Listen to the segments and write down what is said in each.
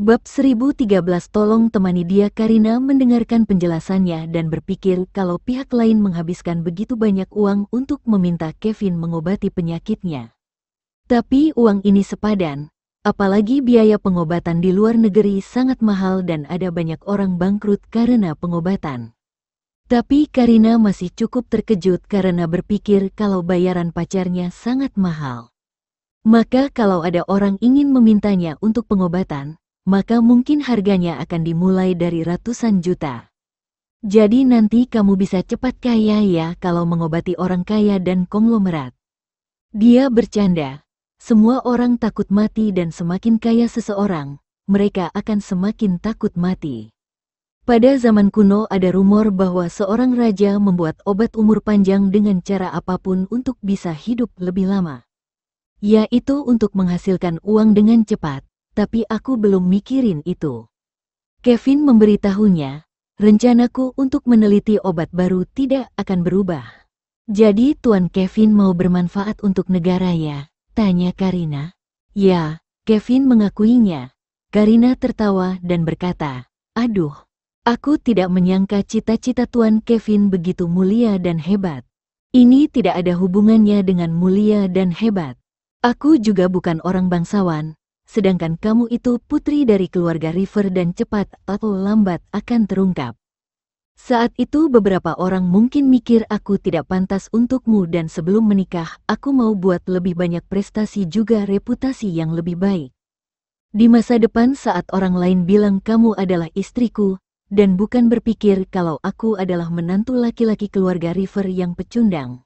Bab 1013. Tolong temani dia. Karina mendengarkan penjelasannya dan berpikir kalau pihak lain menghabiskan begitu banyak uang untuk meminta Kevin mengobati penyakitnya. Tapi uang ini sepadan, apalagi biaya pengobatan di luar negeri sangat mahal dan ada banyak orang bangkrut karena pengobatan. Tapi Karina masih cukup terkejut karena berpikir kalau bayaran pacarnya sangat mahal. Maka kalau ada orang ingin memintanya untuk pengobatan, maka mungkin harganya akan dimulai dari ratusan juta. Jadi nanti kamu bisa cepat kaya ya kalau mengobati orang kaya dan konglomerat. Dia bercanda. Semua orang takut mati dan semakin kaya seseorang, mereka akan semakin takut mati. Pada zaman kuno ada rumor bahwa seorang raja membuat obat umur panjang dengan cara apapun untuk bisa hidup lebih lama. Yaitu untuk menghasilkan uang dengan cepat. Tapi aku belum mikirin itu. Kevin memberitahunya, rencanaku untuk meneliti obat baru tidak akan berubah. Jadi Tuan Kevin mau bermanfaat untuk negara ya? Tanya Karina. Ya, Kevin mengakuinya. Karina tertawa dan berkata, aduh, aku tidak menyangka cita-cita Tuan Kevin begitu mulia dan hebat. Ini tidak ada hubungannya dengan mulia dan hebat. Aku juga bukan orang bangsawan. Sedangkan kamu itu putri dari keluarga River dan cepat atau lambat akan terungkap. Saat itu beberapa orang mungkin mikir aku tidak pantas untukmu dan sebelum menikah aku mau buat lebih banyak prestasi juga reputasi yang lebih baik. Di masa depan saat orang lain bilang kamu adalah istriku, dan bukan berpikir kalau aku adalah menantu laki-laki keluarga River yang pecundang.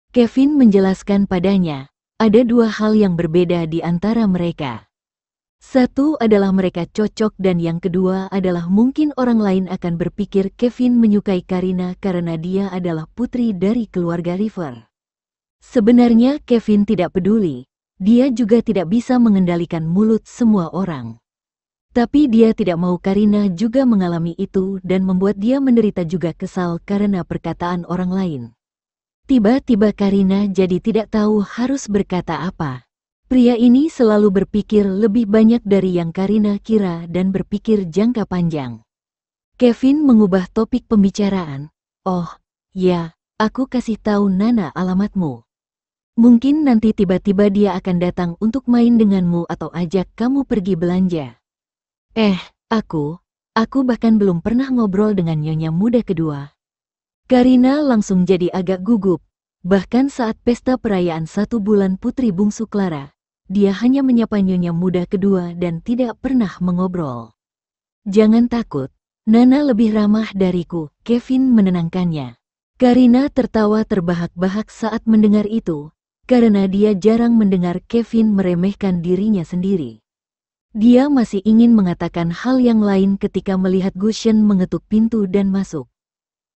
Kevin menjelaskan padanya, ada dua hal yang berbeda di antara mereka. Satu adalah mereka cocok dan yang kedua adalah mungkin orang lain akan berpikir Kevin menyukai Karina karena dia adalah putri dari keluarga River. Sebenarnya Kevin tidak peduli, dia juga tidak bisa mengendalikan mulut semua orang. Tapi dia tidak mau Karina juga mengalami itu dan membuat dia menderita juga kesal karena perkataan orang lain. Tiba-tiba Karina jadi tidak tahu harus berkata apa. Pria ini selalu berpikir lebih banyak dari yang Karina kira dan berpikir jangka panjang. Kevin mengubah topik pembicaraan. Oh, ya, aku kasih tahu Nana alamatmu. Mungkin nanti tiba-tiba dia akan datang untuk main denganmu atau ajak kamu pergi belanja. Aku bahkan belum pernah ngobrol dengan nyonya muda kedua. Karina langsung jadi agak gugup. Bahkan saat pesta perayaan 1 bulan putri bungsu Clara, dia hanya menyapa nyonya muda kedua dan tidak pernah mengobrol. Jangan takut, Nana lebih ramah dariku, Kevin menenangkannya. Karina tertawa terbahak-bahak saat mendengar itu, karena dia jarang mendengar Kevin meremehkan dirinya sendiri. Dia masih ingin mengatakan hal yang lain ketika melihat Gushen mengetuk pintu dan masuk.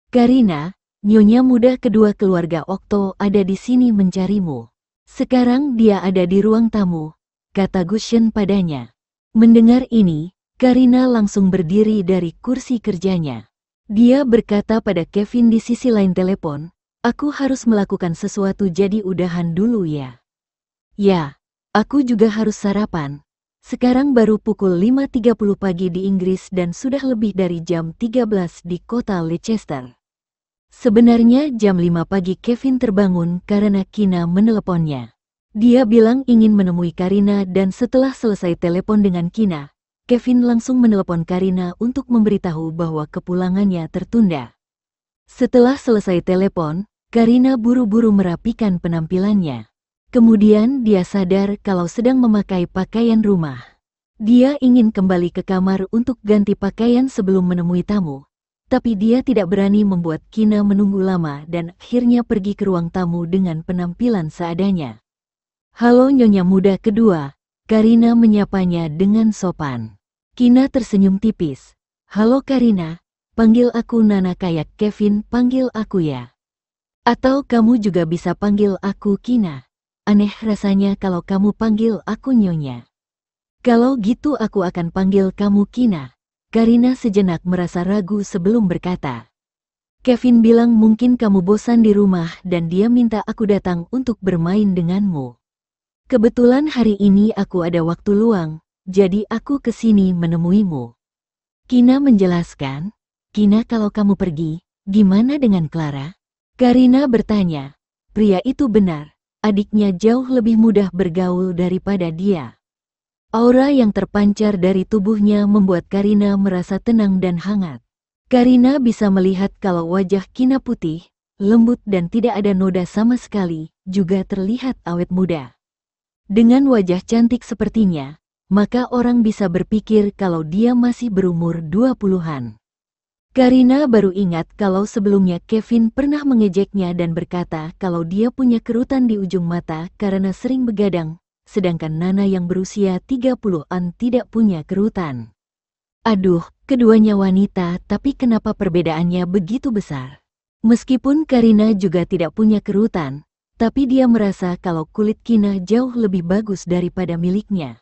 Karina, nyonya muda kedua keluarga Okto ada di sini mencarimu. Sekarang dia ada di ruang tamu, kata Gushen padanya. Mendengar ini, Karina langsung berdiri dari kursi kerjanya. Dia berkata pada Kevin di sisi lain telepon, aku harus melakukan sesuatu jadi udahan dulu ya. Ya, aku juga harus sarapan. Sekarang baru pukul 5.30 pagi di Inggris dan sudah lebih dari jam 13 di kota Leicester. Sebenarnya jam 5 pagi Kevin terbangun karena Kina meneleponnya. Dia bilang ingin menemui Karina dan setelah selesai telepon dengan Kina, Kevin langsung menelepon Karina untuk memberitahu bahwa kepulangannya tertunda. Setelah selesai telepon, Karina buru-buru merapikan penampilannya. Kemudian dia sadar kalau sedang memakai pakaian rumah. Dia ingin kembali ke kamar untuk ganti pakaian sebelum menemui tamu. Tapi dia tidak berani membuat Kina menunggu lama dan akhirnya pergi ke ruang tamu dengan penampilan seadanya. Halo nyonya muda kedua, Karina menyapanya dengan sopan. Kina tersenyum tipis. Halo Karina, panggil aku Nana kayak Kevin panggil aku ya. Atau kamu juga bisa panggil aku Kina. Aneh rasanya kalau kamu panggil aku nyonya. Kalau gitu aku akan panggil kamu Kina. Karina sejenak merasa ragu sebelum berkata. Kevin bilang mungkin kamu bosan di rumah dan dia minta aku datang untuk bermain denganmu. Kebetulan hari ini aku ada waktu luang, jadi aku kesini menemuimu. Kina menjelaskan, Kina kalau kamu pergi, gimana dengan Clara? Karina bertanya, pria itu benar, adiknya jauh lebih mudah bergaul daripada dia. Aura yang terpancar dari tubuhnya membuat Karina merasa tenang dan hangat. Karina bisa melihat kalau wajah Kina putih, lembut dan tidak ada noda sama sekali, juga terlihat awet muda. Dengan wajah cantik sepertinya, maka orang bisa berpikir kalau dia masih berumur 20-an. Karina baru ingat kalau sebelumnya Kevin pernah mengejeknya dan berkata kalau dia punya kerutan di ujung mata karena sering begadang, sedangkan Nana yang berusia 30-an tidak punya kerutan. Aduh, keduanya wanita tapi kenapa perbedaannya begitu besar? Meskipun Karina juga tidak punya kerutan, tapi dia merasa kalau kulit Kina jauh lebih bagus daripada miliknya.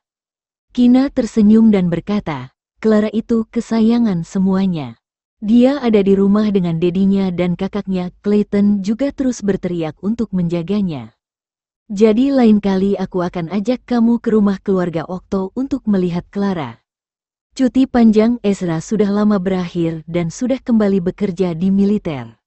Kina tersenyum dan berkata, Clara itu kesayangan semuanya. Dia ada di rumah dengan dedinya dan kakaknya Clayton juga terus berteriak untuk menjaganya. Jadi lain kali aku akan ajak kamu ke rumah keluarga Okto untuk melihat Clara. Cuti panjang Ezra sudah lama berakhir dan sudah kembali bekerja di militer.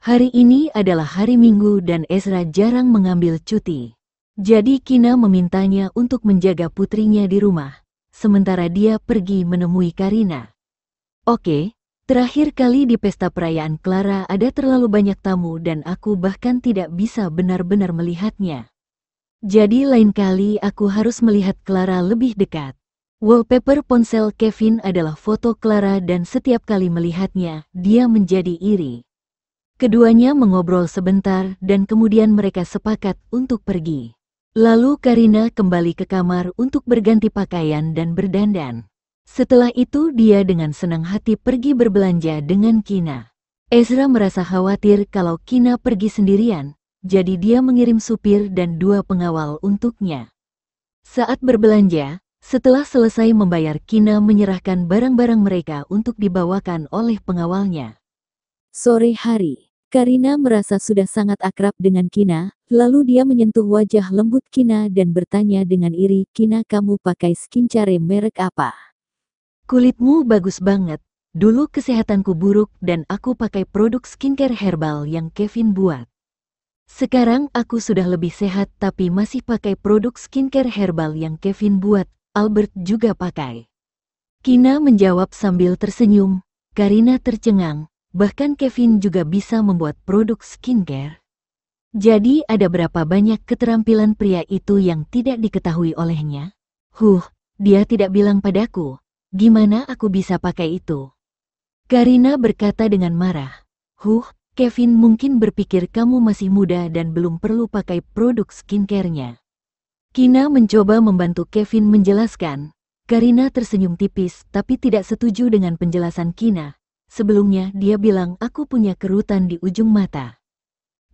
Hari ini adalah hari Minggu dan Ezra jarang mengambil cuti. Jadi Kina memintanya untuk menjaga putrinya di rumah, sementara dia pergi menemui Karina. Oke, terakhir kali di pesta perayaan Clara ada terlalu banyak tamu dan aku bahkan tidak bisa benar-benar melihatnya. Jadi lain kali aku harus melihat Clara lebih dekat. Wallpaper ponsel Kevin adalah foto Clara dan setiap kali melihatnya, dia menjadi iri. Keduanya mengobrol sebentar dan kemudian mereka sepakat untuk pergi. Lalu Karina kembali ke kamar untuk berganti pakaian dan berdandan. Setelah itu dia dengan senang hati pergi berbelanja dengan Kina. Ezra merasa khawatir kalau Kina pergi sendirian, jadi dia mengirim supir dan 2 pengawal untuknya. Saat berbelanja, setelah selesai membayar Kina menyerahkan barang-barang mereka untuk dibawakan oleh pengawalnya. Sore hari, Karina merasa sudah sangat akrab dengan Kina, lalu dia menyentuh wajah lembut Kina dan bertanya dengan iri, Kina kamu pakai skincare merek apa? Kulitmu bagus banget, dulu kesehatanku buruk dan aku pakai produk skincare herbal yang Kevin buat. Sekarang aku sudah lebih sehat tapi masih pakai produk skincare herbal yang Kevin buat, Albert juga pakai. Kina menjawab sambil tersenyum, Karina tercengang. Bahkan Kevin juga bisa membuat produk skincare. Jadi ada berapa banyak keterampilan pria itu yang tidak diketahui olehnya? Dia tidak bilang padaku. Gimana aku bisa pakai itu? Karina berkata dengan marah. Kevin mungkin berpikir kamu masih muda dan belum perlu pakai produk skincare-nya. Kina mencoba membantu Kevin menjelaskan. Karina tersenyum tipis tapi tidak setuju dengan penjelasan Kina. Sebelumnya dia bilang aku punya kerutan di ujung mata.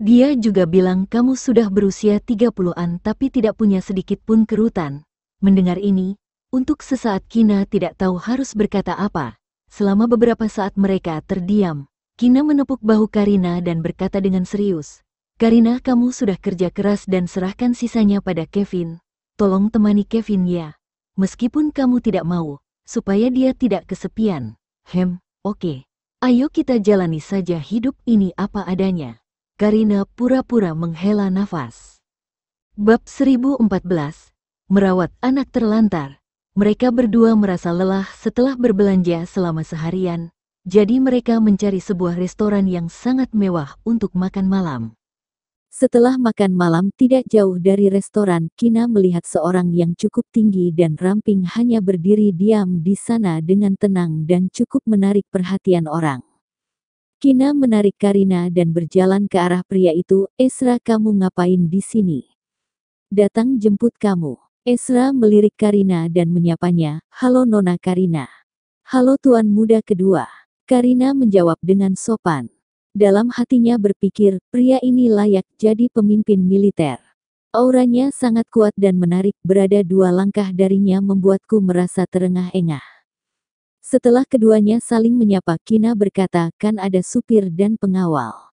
Dia juga bilang kamu sudah berusia 30-an tapi tidak punya sedikit pun kerutan. Mendengar ini, untuk sesaat Kina tidak tahu harus berkata apa. Selama beberapa saat mereka terdiam, Kina menepuk bahu Karina dan berkata dengan serius. Karina kamu sudah kerja keras dan serahkan sisanya pada Kevin. Tolong temani Kevin ya. Meskipun kamu tidak mau, supaya dia tidak kesepian. Oke, ayo kita jalani saja hidup ini apa adanya. Karina pura-pura menghela nafas. Bab 1014, Merawat anak terlantar. Mereka berdua merasa lelah setelah berbelanja selama seharian, jadi mereka mencari sebuah restoran yang sangat mewah untuk makan malam. Setelah makan malam tidak jauh dari restoran, Kina melihat seorang yang cukup tinggi dan ramping hanya berdiri diam di sana dengan tenang dan cukup menarik perhatian orang. Kina menarik Karina dan berjalan ke arah pria itu. Ezra kamu ngapain di sini? Datang jemput kamu. Ezra melirik Karina dan menyapanya, halo Nona Karina. Halo Tuan Muda kedua. Karina menjawab dengan sopan. Dalam hatinya berpikir, pria ini layak jadi pemimpin militer. Auranya sangat kuat dan menarik, berada 2 langkah darinya membuatku merasa terengah-engah. Setelah keduanya saling menyapa, Kina berkata, kan ada supir dan pengawal.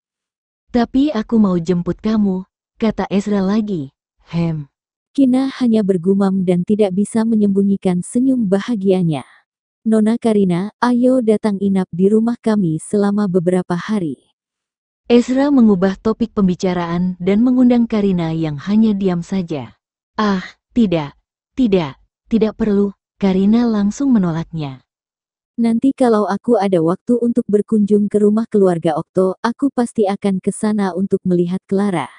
Tapi aku mau jemput kamu, kata Ezra lagi. Kina hanya bergumam dan tidak bisa menyembunyikan senyum bahagianya. Nona Karina, ayo datang inap di rumah kami selama beberapa hari. Ezra mengubah topik pembicaraan dan mengundang Karina yang hanya diam saja. Ah, tidak, tidak perlu, Karina langsung menolaknya. Nanti kalau aku ada waktu untuk berkunjung ke rumah keluarga Okto, aku pasti akan ke sana untuk melihat Clara.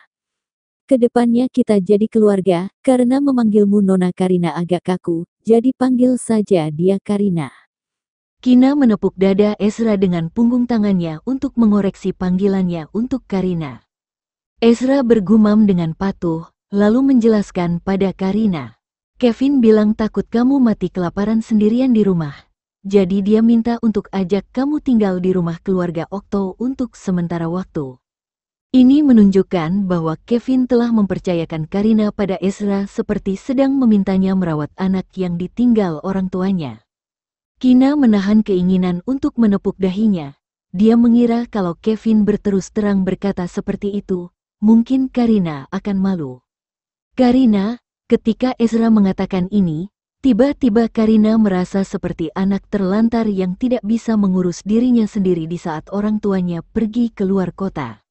Kedepannya kita jadi keluarga, karena memanggilmu Nona Karina agak kaku, jadi panggil saja dia Karina. Kina menepuk dada Ezra dengan punggung tangannya untuk mengoreksi panggilannya untuk Karina. Ezra bergumam dengan patuh, lalu menjelaskan pada Karina. Kevin bilang takut kamu mati kelaparan sendirian di rumah. Jadi dia minta untuk ajak kamu tinggal di rumah keluarga Okto untuk sementara waktu. Ini menunjukkan bahwa Kevin telah mempercayakan Karina pada Ezra seperti sedang memintanya merawat anak yang ditinggal orang tuanya. Kina menahan keinginan untuk menepuk dahinya. Dia mengira kalau Kevin berterus terang berkata seperti itu, mungkin Karina akan malu. Karina, ketika Ezra mengatakan ini, tiba-tiba Karina merasa seperti anak terlantar yang tidak bisa mengurus dirinya sendiri di saat orang tuanya pergi keluar kota.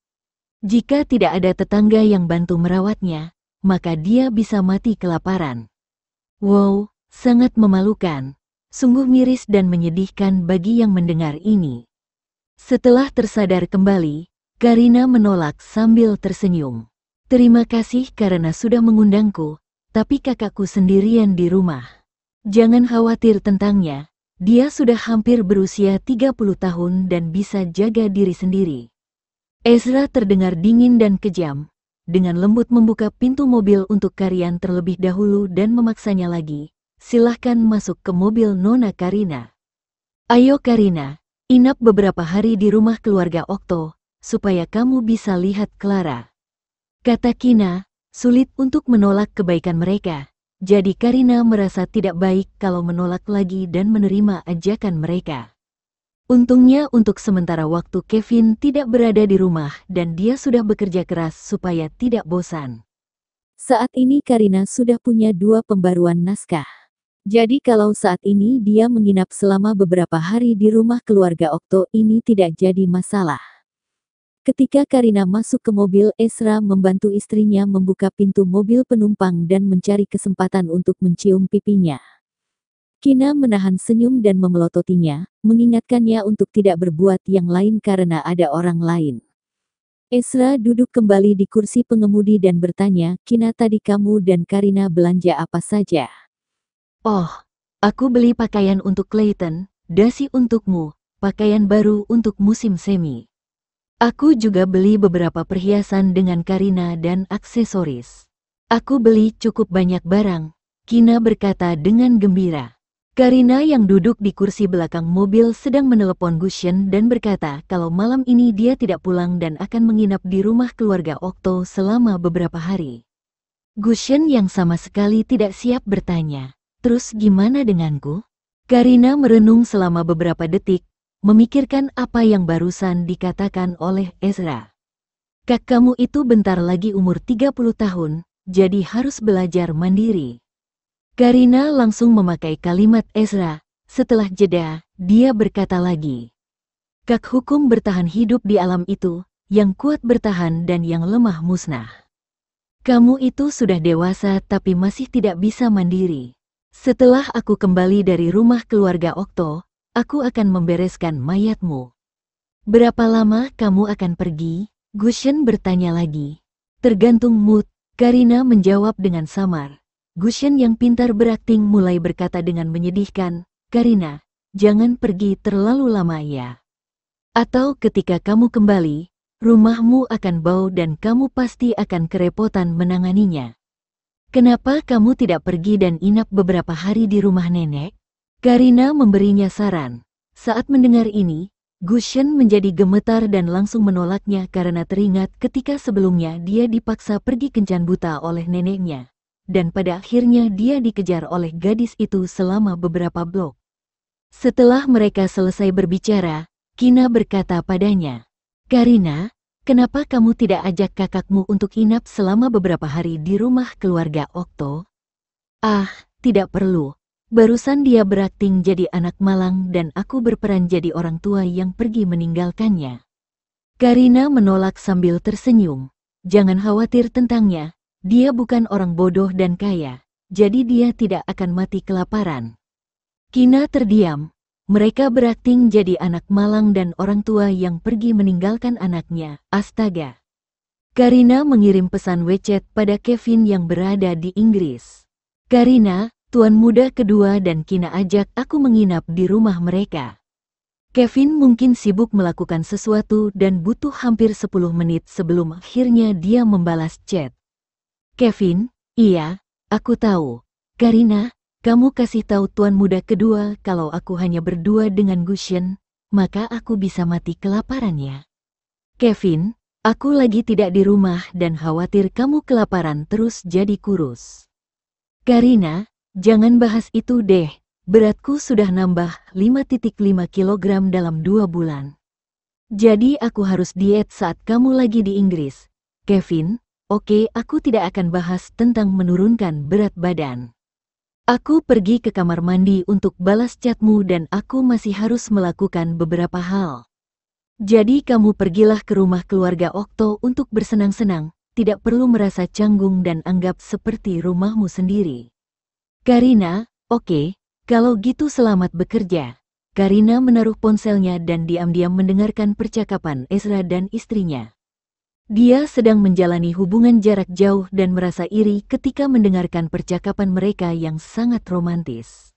Jika tidak ada tetangga yang bantu merawatnya, maka dia bisa mati kelaparan. Wow, sangat memalukan. Sungguh miris dan menyedihkan bagi yang mendengar ini. Setelah tersadar kembali, Karina menolak sambil tersenyum. Terima kasih karena sudah mengundangku, tapi kakakku sendirian di rumah. Jangan khawatir tentangnya, dia sudah hampir berusia 30 tahun dan bisa jaga diri sendiri. Ezra terdengar dingin dan kejam, dengan lembut membuka pintu mobil untuk Karian terlebih dahulu dan memaksanya lagi. Silahkan masuk ke mobil Nona Karina. Ayo Karina, inap beberapa hari di rumah keluarga Okto, supaya kamu bisa lihat Clara. Kata Kina, sulit untuk menolak kebaikan mereka, jadi Karina merasa tidak baik kalau menolak lagi dan menerima ajakan mereka. Untungnya untuk sementara waktu Kevin tidak berada di rumah dan dia sudah bekerja keras supaya tidak bosan. Saat ini Karina sudah punya 2 pembaruan naskah. Jadi kalau saat ini dia menginap selama beberapa hari di rumah keluarga Okto ini tidak jadi masalah. Ketika Karina masuk ke mobil, Ezra membantu istrinya membuka pintu mobil penumpang dan mencari kesempatan untuk mencium pipinya. Kina menahan senyum dan memelototinya, mengingatkannya untuk tidak berbuat yang lain karena ada orang lain. Ezra duduk kembali di kursi pengemudi dan bertanya, Kina tadi kamu dan Karina belanja apa saja? Oh, aku beli pakaian untuk Clayton, dasi untukmu, pakaian baru untuk musim semi. Aku juga beli beberapa perhiasan dengan Karina dan aksesoris. Aku beli cukup banyak barang, Kina berkata dengan gembira. Karina yang duduk di kursi belakang mobil sedang menelepon Gushen dan berkata kalau malam ini dia tidak pulang dan akan menginap di rumah keluarga Okto selama beberapa hari. Gushen yang sama sekali tidak siap bertanya, terus gimana denganku? Karina merenung selama beberapa detik, memikirkan apa yang barusan dikatakan oleh Ezra. Kakakmu itu bentar lagi umur 30 tahun, jadi harus belajar mandiri. Karina langsung memakai kalimat Ezra, setelah jeda, dia berkata lagi. Kak hukum bertahan hidup di alam itu, yang kuat bertahan dan yang lemah musnah. Kamu itu sudah dewasa tapi masih tidak bisa mandiri. Setelah aku kembali dari rumah keluarga Okto, aku akan membereskan mayatmu. Berapa lama kamu akan pergi? Gushen bertanya lagi. Tergantung mood, Karina menjawab dengan samar. Gushen yang pintar berakting mulai berkata dengan menyedihkan, Karina, jangan pergi terlalu lama ya. Atau ketika kamu kembali, rumahmu akan bau dan kamu pasti akan kerepotan menanganinya. Kenapa kamu tidak pergi dan inap beberapa hari di rumah nenek? Karina memberinya saran. Saat mendengar ini, Gushen menjadi gemetar dan langsung menolaknya karena teringat ketika sebelumnya dia dipaksa pergi kencan buta oleh neneknya. Dan pada akhirnya dia dikejar oleh gadis itu selama beberapa blok. Setelah mereka selesai berbicara, Kina berkata padanya, Karina, kenapa kamu tidak ajak kakakmu untuk inap selama beberapa hari di rumah keluarga Okto? Ah, tidak perlu. Barusan dia berakting jadi anak malang dan aku berperan jadi orang tua yang pergi meninggalkannya. Karina menolak sambil tersenyum. Jangan khawatir tentangnya, dia bukan orang bodoh dan kaya, jadi dia tidak akan mati kelaparan. Kina terdiam. Mereka berakting jadi anak malang dan orang tua yang pergi meninggalkan anaknya. Astaga. Karina mengirim pesan WeChat pada Kevin yang berada di Inggris. Karina, tuan muda kedua dan Kina ajak aku menginap di rumah mereka. Kevin mungkin sibuk melakukan sesuatu dan butuh hampir 10 menit sebelum akhirnya dia membalas chat. Kevin, iya, aku tahu. Karina, kamu kasih tahu tuan muda kedua kalau aku hanya berdua dengan Gushen, maka aku bisa mati kelaparan ya. Kevin, aku lagi tidak di rumah dan khawatir kamu kelaparan terus jadi kurus. Karina, jangan bahas itu deh, beratku sudah nambah 5,5 kilogram dalam 2 bulan. Jadi aku harus diet saat kamu lagi di Inggris. Kevin, oke, aku tidak akan bahas tentang menurunkan berat badan. Aku pergi ke kamar mandi untuk balas chatmu dan aku masih harus melakukan beberapa hal. Jadi kamu pergilah ke rumah keluarga Okto untuk bersenang-senang, tidak perlu merasa canggung dan anggap seperti rumahmu sendiri. Karina, oke, kalau gitu selamat bekerja. Karina menaruh ponselnya dan diam-diam mendengarkan percakapan Ezra dan istrinya. Dia sedang menjalani hubungan jarak jauh dan merasa iri ketika mendengarkan percakapan mereka yang sangat romantis.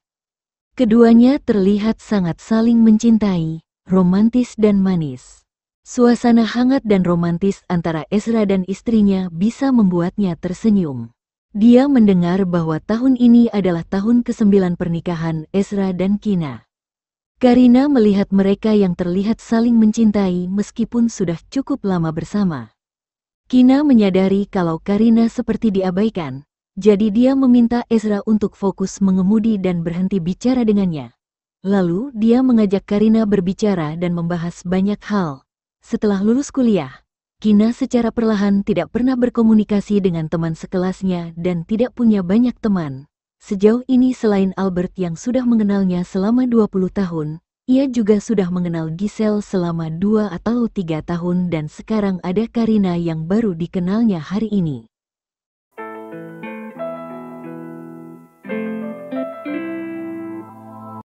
Keduanya terlihat sangat saling mencintai, romantis dan manis. Suasana hangat dan romantis antara Ezra dan istrinya bisa membuatnya tersenyum. Dia mendengar bahwa tahun ini adalah tahun ke-9 pernikahan Ezra dan Kina. Karina melihat mereka yang terlihat saling mencintai meskipun sudah cukup lama bersama. Kina menyadari kalau Karina seperti diabaikan, jadi dia meminta Ezra untuk fokus mengemudi dan berhenti bicara dengannya. Lalu dia mengajak Karina berbicara dan membahas banyak hal. Setelah lulus kuliah, Kina secara perlahan tidak pernah berkomunikasi dengan teman sekelasnya dan tidak punya banyak teman. Sejauh ini selain Albert yang sudah mengenalnya selama 20 tahun, ia juga sudah mengenal Giselle selama 2 atau 3 tahun dan sekarang ada Karina yang baru dikenalnya hari ini.